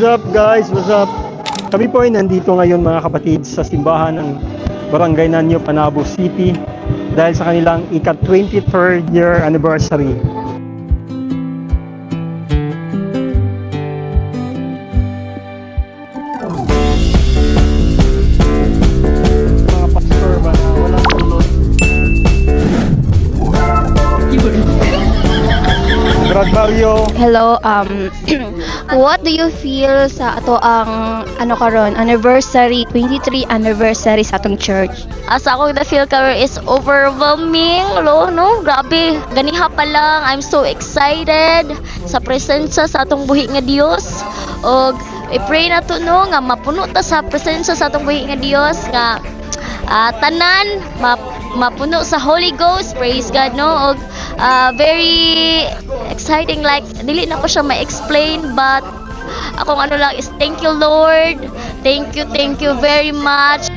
What's up guys? What's up? Kami po ay nandito ngayon mga kapatid sa simbahan ng Barangay Nanyo, Panabo City dahil sa kanilang ika-23rd year anniversary. Mga pastor ba na walang tulog? Brad Mario. Hello, what do you feel sa ato ang karon anniversary, 23 anniversary sa atong church? Asa ako na-feel karon is overwhelming, no? Grabe, ganiha pa lang. I'm so excited sa presensya sa atong buhi nga Dios. Og i-pray na to no nga mapuno ta sa presensya sa atong buhi nga Dios nga tanan mapuno sa Holy Ghost. Praise God, no? Og very exciting, like dili na ko siya ma-explain, but akong ano lang is thank you Lord, thank you very much.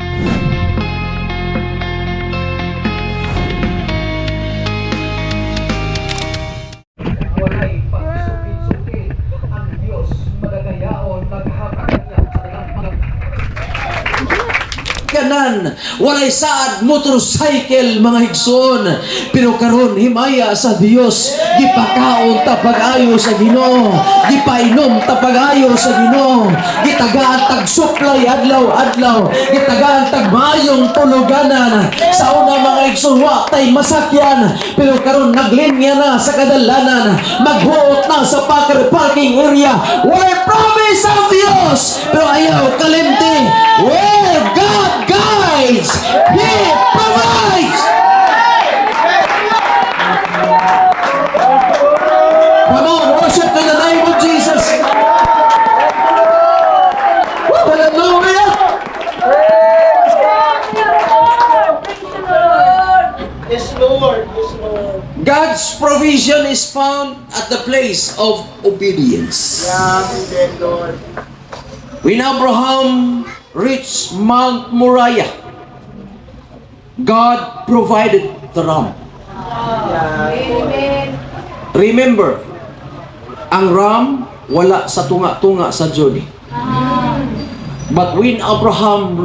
Walay pagsukit-sukit ang Diyos madagayaon naghatag niya sa ilang mga kanan, walay saad motorcycle mga higsoon, pero karon himaya sa Dios, gipakaon ta pag-ayo sa Ginoo, gipainom ta pag-ayo sa Ginoo, gitagaan tag supply adlaw-adlaw, gitagaan tag maayong tuluganan. Sa una mga higsoon wa tay masakyan, pero karon naglinya na sa kadalanan, maghuot na sa parking area. Walay promise ang Dios, pero ayaw kalimti. Where God guides, He provides. Come on, worship in the name of Jesus. Hallelujah. Yes Lord, yes Lord. God's provision is found at the place of obedience. Amen Lord. When Abraham reached Mount Moriah, God provided the ram. Remember, ang ram wala sa tunga-tunga sa journey. But when Abraham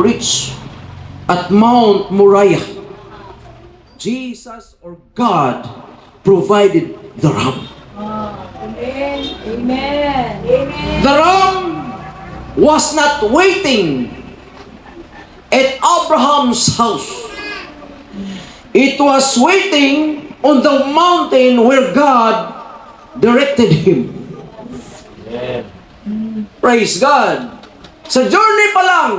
reached at Mount Moriah, Jesus or God provided the ram. Amen. The ram was not waiting at Abraham's house. It was waiting on the mountain where God directed him. Praise God. Sa journey pa lang,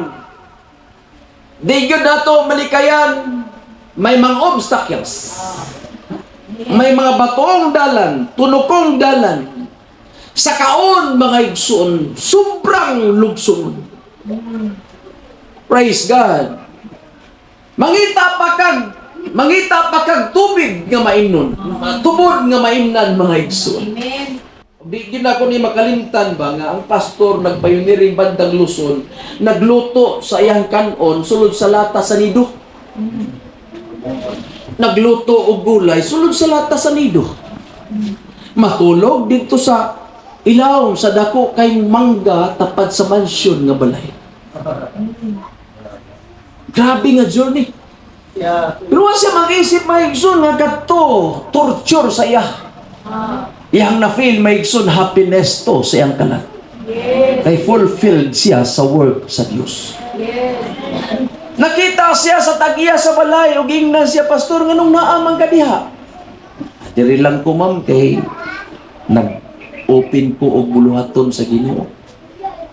di yun nato malikayan, may mga obstacles. May mga batong dalan, tunokong dalan. Sa kaon mga igsoon, sobrang lugson. Praise God. Mangita pa kag tubig nga mainon. Tubod nga mainan mga igsoon. Amen. Di gid ako ni makalimtan ba nga ang pastor nagpayuniring bandang Luzon, nagluto sa iyang kanon sulod sa lata sa nido. Nagluto og gulay sulod sa lata sa nido. Matulog dito sa ilaw sa dako kay mangga tapad sa mansyon nga balay. Grabe nga journey. Pero wa siya mag-isip maigsoon nga kadto torture sa iya. Iyang na-feel maigsoon happiness to sa iyang kalat. Kay fulfilled siya sa work sa Dios. Nakita siya sa tagiya sa balay ug ingnan siya, pastor, nganong naamang ka diha? Diri lang ko ma'am kay nag-open ko og buluhaton sa Ginoo.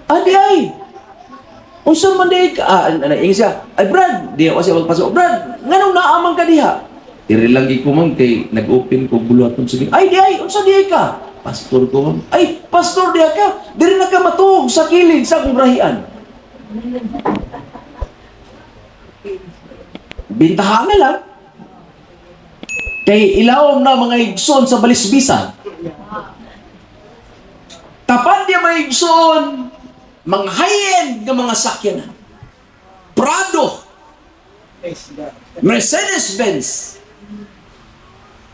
Adi ay. Unsa man di ka ing siya? Ay Brad, di ako siya magpasok. Brad, nganong naamang ka diha? Diri lang ko ma'am kay nag-open ko og buluhaton sa Ginoo. Ay di ay, unsa di ka? Pastor ko ma'am. Ay, pastor di ka. Diri na ka matuog sa kilid sa akong rahian. Bintahan na lang. Kay ilawom na mga igsoon sa balisbisan. Tapan niya mga igsoon, mga high-end ng mga sakyanan. Prado. Mercedes-Benz.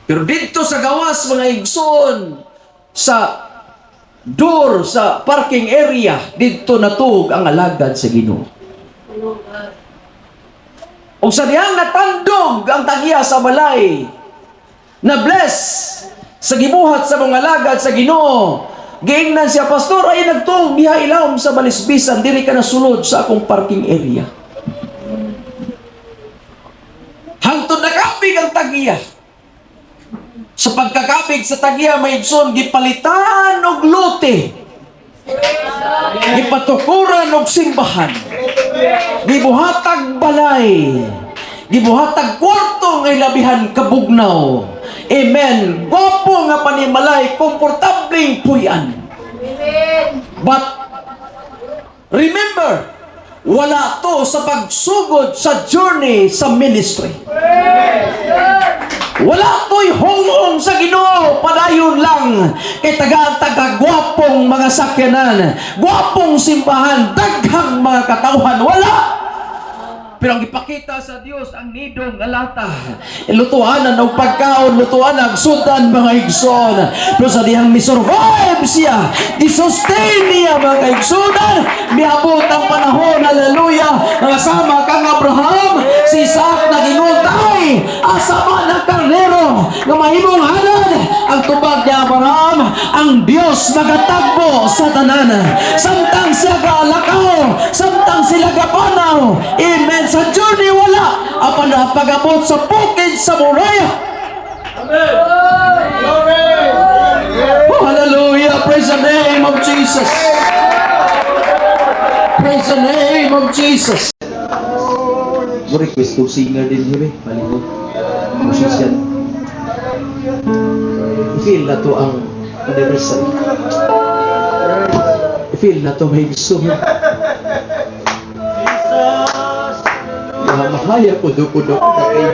Pero dito sa gawas mga igsoon, sa door sa parking area didto natug ang alagad sa Ginoo. Ug sa diyang natandog ang tagiya sa balay, na bless sa gibuhat sa mga alagad sa Ginoo. Giingnan siya, pastor, ay nagtuog diha ilawom sa balisbisan, diri ka nasulod sa akong parking area. Hangtod nakabig ang tagiya. Sa pagkakabig sa tagiya, may igsoon, gipalitan og lote. Gipatukuran og simbahan. Gibuhatag balay. Gibuhatag kwarto ngay labihan kabugnaw. Amen. Gwapo nga panimalay, komportableng puyan. But remember, wala to sa pagsugod sa journey sa ministry. Wala to'y hongong sa Ginoo, padayon lang kay taga-gwapong mga sakyanan, gwapong simbahan, daghang mga katauhan, wala. Pero ang ipakita sa Dios ang nidong galata. Lutuanan ng pagkaon, lutuan ang sudan mga igsoon. Pero sa dihang misurvive siya, disustain niya mga igsoon. Miabot ang panahon, hallelujah. Nangasama kang Abraham, si Isaac na ginuntay, asama ng karnero, na mahimong halad. Ang tubag niya Abraham, ang Dios nagatagbo sa tanan. Samtang siya kaalakaw, samtang sila kapanaw. Amen. Sa journey wala apan napagabot sa bukid sa Moriah. Amen. Oh, hallelujah. Praise the name of Jesus. Praise the name of Jesus. Mo request to singer din hibi palihog. Musician. Feel na to ang anniversary. Feel na to may gusto. Mahaya pudo-pudo na kayo.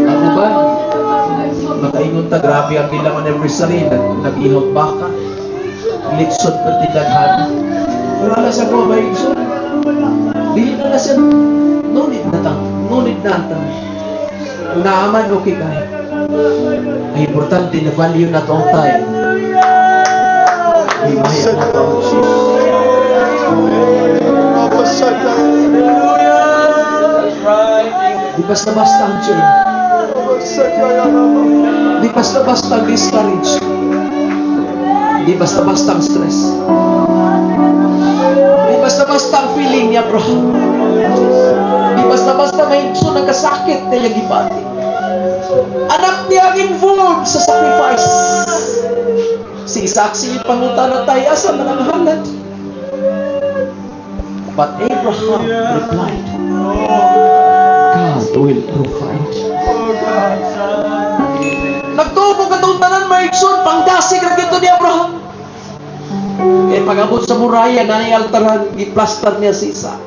Ano ba? Makaingon ta, grabe ang ilang anniversary. Nag-ihog baka. Litsot pa tinaghan. Wala sa ko, may iksot. Dili na siya. Ngunit na tang. Ngunit na tang. Naaman, okay kayo. Ay importante na value na itong time. Himaya na ito. Di basta-basta ang journey. Di basta-basta ang discourage. Di basta-basta ang stress. Di basta-basta ang feeling niya, bro. Di basta-basta may gusto nagkasakit na yung gibati. Anak niya involved sa sacrifice. Si Isaac si pangutan na tayo asa mananghalad. But Abraham replied, God will provide. Nagtubo katong tanan maigsoon pangdasig ra gito ni Abraham. Eh pag-abot sa Moriah na altaran, i-plaster niya si Isaac.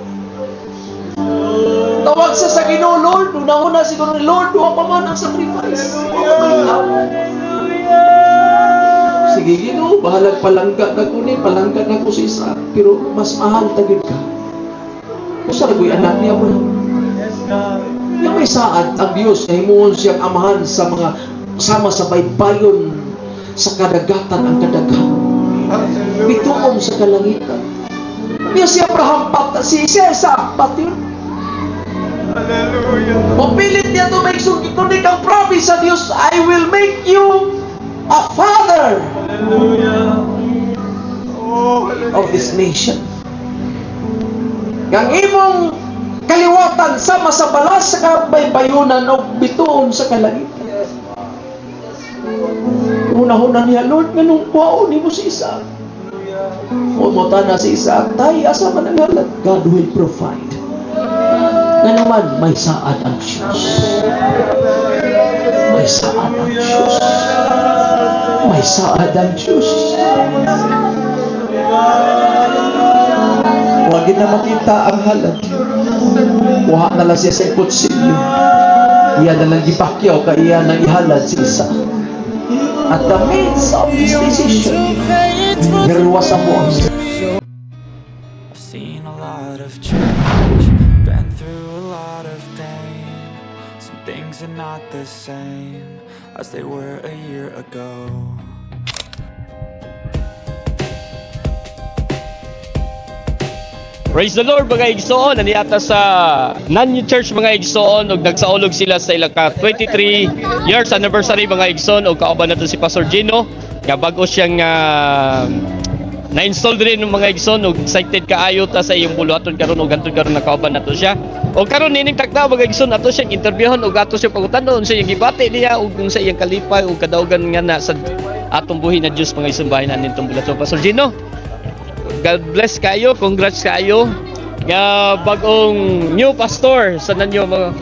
Tawag siya sa Ginoo, Lord. Una-una siguro ni Lord, duha pa man ang sacrifice. Sige Ginoo, bahalag palangga na ko ni, palangga na ko si Isaac. Pero mas mahal tagid ka. Kusa na ko'y anak niya mo. Yung may saad ang Diyos na himuon siyang amahan sa mga sama sa baybayon sa kadagatan ang kadaghan. Bituon sa kalangitan. Niya si Abraham pat, si Isaac pati. Mapilit niya to make sure ikunik ang promise sa Diyos, I will make you a father of this nation. Yang imong kaliwatan sama sa balas sa kabaybayunan o bituon sa kalangitan. Una-una niya, Lord, ganun kuhaon ni mo si Isaac. Umuta na si Isaac, tayo asa man ang halat. God will provide. Na naman, may saad ang Diyos. May saad ang Diyos. May saad ang Diyos. Huwag na makita ang halad. Kuha na lang siya sa kutsilyo. Iya na lang ipakyaw ka iya nang ihalad si Isa. At the midst of this decision, nirwas ang buong. I've seen a lot of change, been through a lot of pain. Some things are not the same as they were a year ago. Praise the Lord mga igsoon, naniata sa Nanyo Church mga igsoon ug nagsaulog sila sa ilang ka 23 years anniversary mga igsoon ug kauban nato si Pastor Gino nga bago siyang na-install din ng mga igsoon ug excited kaayo ta sa iyong buluhaton karon ug hantod karon nakauban nato siya. Ug karon nining tagtaw mga igsoon ato siyang interbyuhon ug ato siyang pangutanon sa iyang gibati niya ug sa iyang kalipay ug kadaugan nga na sa atong buhi na Dios mga igsoon bahin natin tong bulaton. Pastor Gino, God bless kayo, congrats kayo. Nga bagong new pastor sa nanyo mga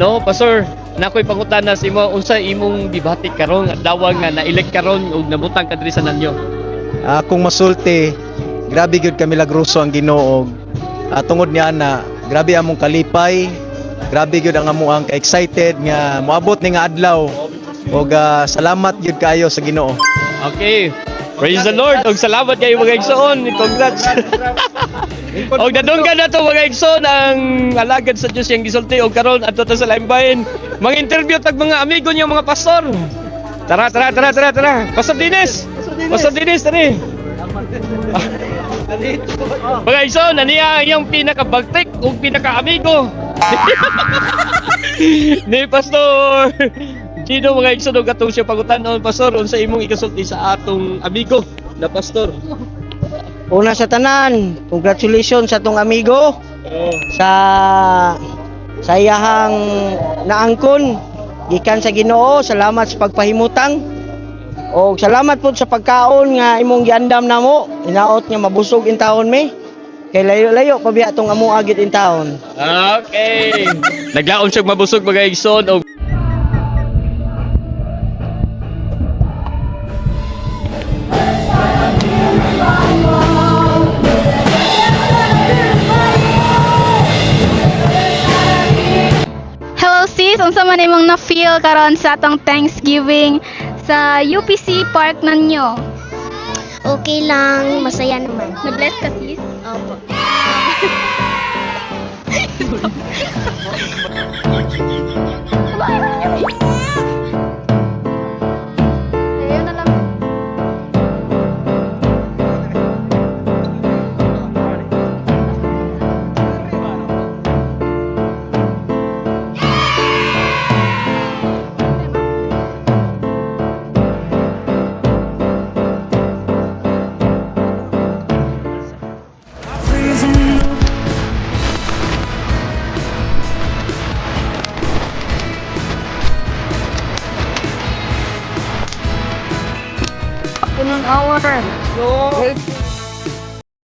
no, pastor. Nakoy pangutana sa imo unsa imong gibati karon dawang nga na-elect karon ug nabutang ka diri sa nanyo. Kung masulti, grabe gyud kami lagroso ang Ginoo. Tungod niya na grabe among kalipay, grabe gyud ang amuang ka-excited nga moabot ni nga adlaw. Ug salamat gyud kayo sa Ginoo. Okay. Praise the Lord. Og salamat kayo mga igsoon. Congrats. Og nadunggan na to mga igsoon ang alagad sa Dios yang gisulti og karon adto ta sa Limbayan. Mga interview tag mga amigo niyo mga pastor. Tara. Pastor Dennis. Pastor Dennis tani. Mga igsoon, aniya ang pinakabagtik ug pinaka-amigo. Ni Pastor Gino mga igsoon ug atong siya pangutanon pastor unsa imong ikasulti sa atong amigo na pastor. Una sa tanan, congratulations sa atong amigo sa iyahang naangkon gikan sa Ginoo. Salamat sa pagpahimutang o salamat po sa pagkaon nga imong giandam namo. Inaot nga mabusog in taon mi. Kay layo-layo pa biya atong amo agit in taon. Okay. Naglaon siya mabusog mga igsoon og Hello sis, unsa man imong na-feel karon sa atong Thanksgiving sa UPC Park nanyo? Okay lang, masaya naman. Na-bless ka sis? Opo. Ayun na lang. Punong hour.